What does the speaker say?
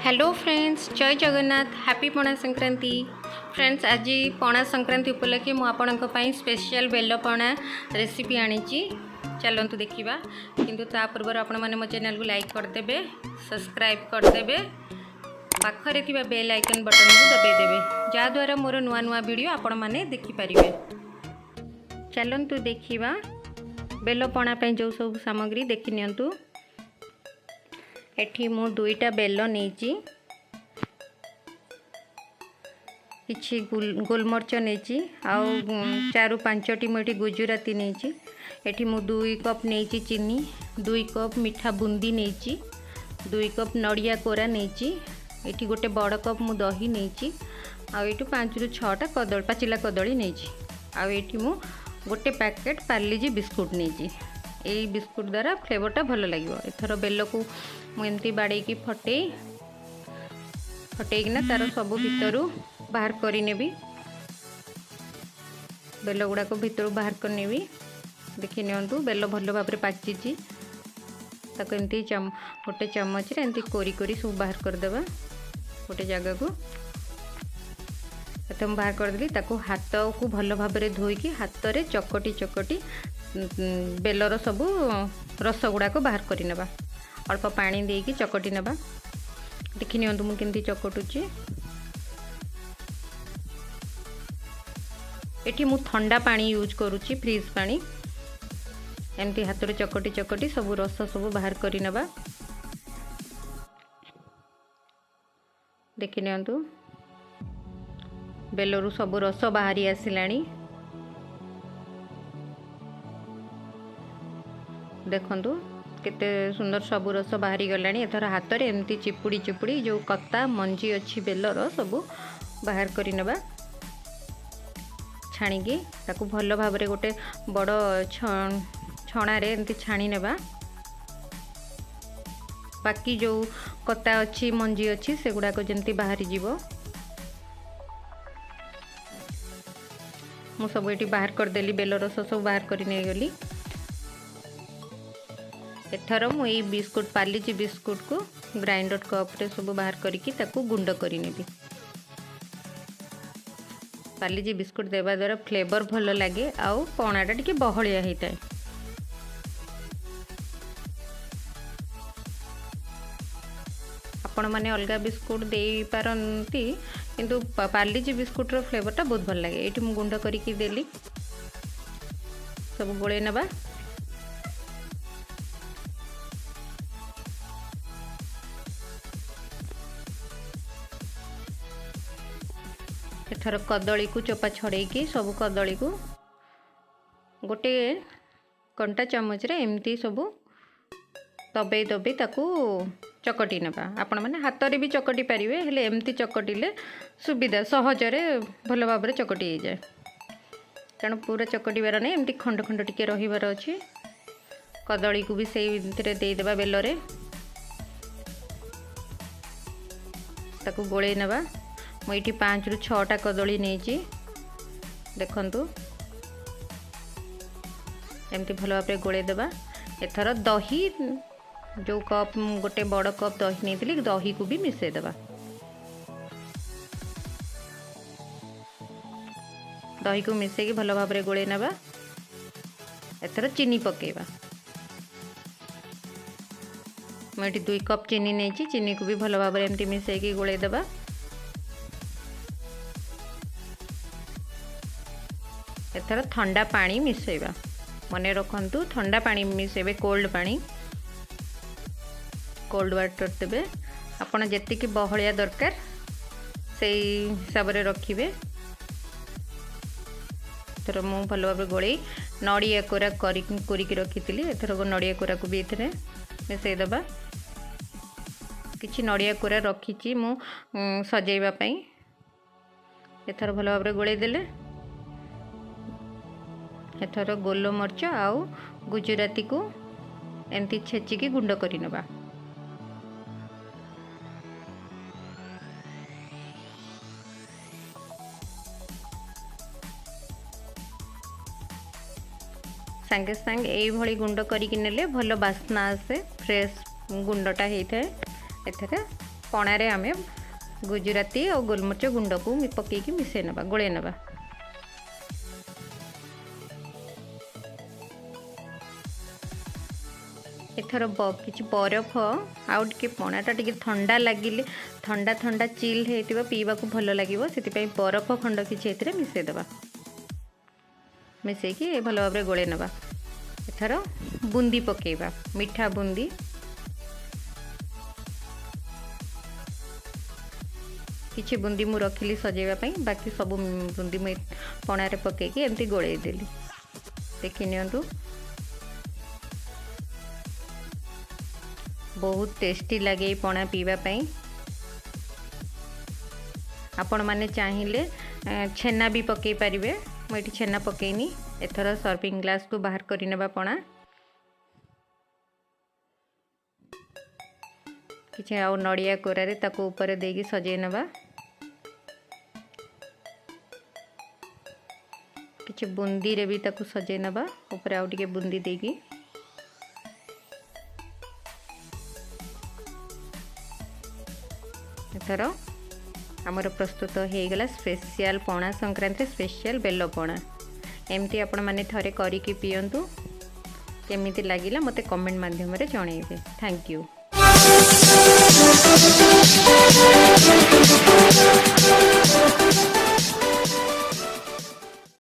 Hello friends, जय Jagannath. Happy पणा Sankranti. Friends, आज पणा संक्रांति उपलक्षे मु आपणक पई स्पेशल बेल पणा रेसिपी आनी। चलतु देखा, किंतु ता पूर्व आपण मैंने मो चैनल को लाइक करदे, सब्सक्राइब करदे, पाखरे थिबा बेल आइकन बटन को दबाइदेवे, जहाद्वारा मोर नुआ नुआ वीडियो आपण मैंने देखिपारे। चलतु देखा बेल पणा जो सब सामग्री देखि नियंतु। एठी मु दुईटा बेल नहीं, किछि गोलमर्च नहीं, आउ 4-5टी मुझे गुजराती नहीं। एठी मु 2 कप नहीं चीनी, 2 कप मीठा बुंदी नहीं, 2 कप नड़िया कोरा नहीं। एठी गोटे बड़ कप मु दही नहीं, आउ 5-6टा कदली पाचिला कदली नहीं। आउ एठी मु गोटे पैकेट पार्लेजी बिस्कुट नहीं। यही बिस्कुट द्वारा फ्लेवरटा भल लगे। एथर बेल को मुझे बाड़े फटेकिना तार सब भितरू बाहर करनेबी। बेल गुड़ाक भितर बाहर करनेबी। देखि नियंतु बेल भल भाव में पाची, एमती गोटे चामच एमती कोरी कोरी सब बाहर करदेवा गोटे जगह को। एत बाहर करदेली, ताको हाथ को भल भाव में धोईकी हाथ में चकटी चकटी बेलर सब रस गुड़ाक बाहर करनेबा। अल्प पानी देकी चकटी नेबा। देखि नियंतु मु केमती चकटुची। एठी मु ठंडा पानी यूज करूची, फ्रीज पानी। एमती हाथ में चकटी चकटी सब रस सब बाहर करनेबा। देखि नियंतु बेलरू सब रस बाहरी आसिलानी। देखंतु केते सुंदर सब रस बाहरी गलानी। एथर हाथ में एमती चिपुड़ी चिपुड़ी जो कत्ता मंजी अच्छी बेलर सब बाहर करनेबा। छाणिकी ताकू भल भाव में गोटे बड़ छणार एमती छाणी नेबा। बाकी जो कत्ता अच्छी मंजी अच्छी से गुड़ाक जमती बाहरी जीवो। मु सब ये बाहर करदेली, बेल रस सब बाहर कर नहीं गली। एथर मुझे बिस्कुट पार्लेजी बिस्कुट को ग्राइंडर कप रे सब बाहर करके ताकू गुंड करनेबी। पार्लेजी बिस्कुट देवा द्वारा फ्लेवर भल लगे, आउ पणाटा टिके बहलिया होता है। आपण मैंने अलग बिस्कुट दे पारती, किंतु पार्लेजी बिस्कुट रो फ्लेवरटा बहुत भल लगे। ये मुझे गुंड करके देली, सब गोले नबा। एथर कदली को चोपा छड़ेकी सब कदली को गोटे कंटा चामच रे एमती सब दबे दबे ताकू चकटी नेबा। आपण माने हाथ रे भी चकटी पारिबे, हेले एमती चकटिले सुविधा सहजरे भल भाव में चकटी हो जाए। कारण पूरा चकटिबार नहीं, एमती खंड खंड टिके रहिबार अछि। कदली को भी सेई भितरे दे देबा बेलरे, ताकू गोळे नेबा। मुझे 5-6टा कदली नहीं। देखंतु एमती भल भाव में गोले देबा। एथर दही जो कप गोटे बड़ कप दही नहीं, दही को भी मिसई देबा। दही को मिसई भल भाव में गोले नेबा। एथर चीनी पकेबा। मुझे 2 कप चीनी नहीं, चीनी को भी भल भाव में एमती मिसई गोले देबा। एथर ठंडा पानी मिसेबा। मने रखंतु ठंडा पानी मिसेबे, कोल्ड पानी, कोल्ड वाटर देबे। आपण जेतिकी बहलिया दरकार से हिसाब रे रखिबे। एथर मु भल भाव गोले नड़िया कोरा कोरिकी रखिथिली। एथर नड़िया कोरा को भी एथरे मिसेई देबा। किछि नड़िया कोरा रखिछि मु सजेइबा पई। एथर भल भाव गोले देले। एथर गोलमर्च आउ गुजराती को एमती छेचिकी गुंड करि नेबा। सांगे सांग यही भली गुंड करिकी नेले भल बास्ना आसे, फ्रेश गुंडटा होता है। एथरे पणारे आमे गुजराती और गोलमरिच गुंड को पकईकी मिसई नवा गोले नवा। एथर किसी बरफ आउ टे पणाटा टे ठंडा लगिले ठंडा ठंडा चिल होता पीवा को भल लगे से बरफ खंड किसी मिसईदे मिसईकी भल भाव गोले नवा। एथर बूंदी पकेबा मीठा बूंदी किसी बूंदी मु रखिली सजेवाई बाकी सब बूंदी मुझे पणारे पकईकी एमती गोले देली देखि नियंतु बहुत टेस्टी लगे पणा पीवा पई। आपण माने चाहिए छेना भी पकई पारिबे मुझे छेना पकईनी। एथर सर्विंग ग्लास को बाहर करी नेबा पणा किछि आ नड़िया कोरारे ताको ऊपर देगी सजे नेबा किछि बूंदी रे भी ताको सजे नेबा ऊपर आउ टिके बूंदी देगी एथर आमर प्रस्तुत हो गला स्पेशल पणा संक्रांति स्पेशल बेल पणा। एमती आपण माने थरे करिकी पियंतु केमिति लागिला मते कमेंट माध्यम रे जणाइबे। Thank you.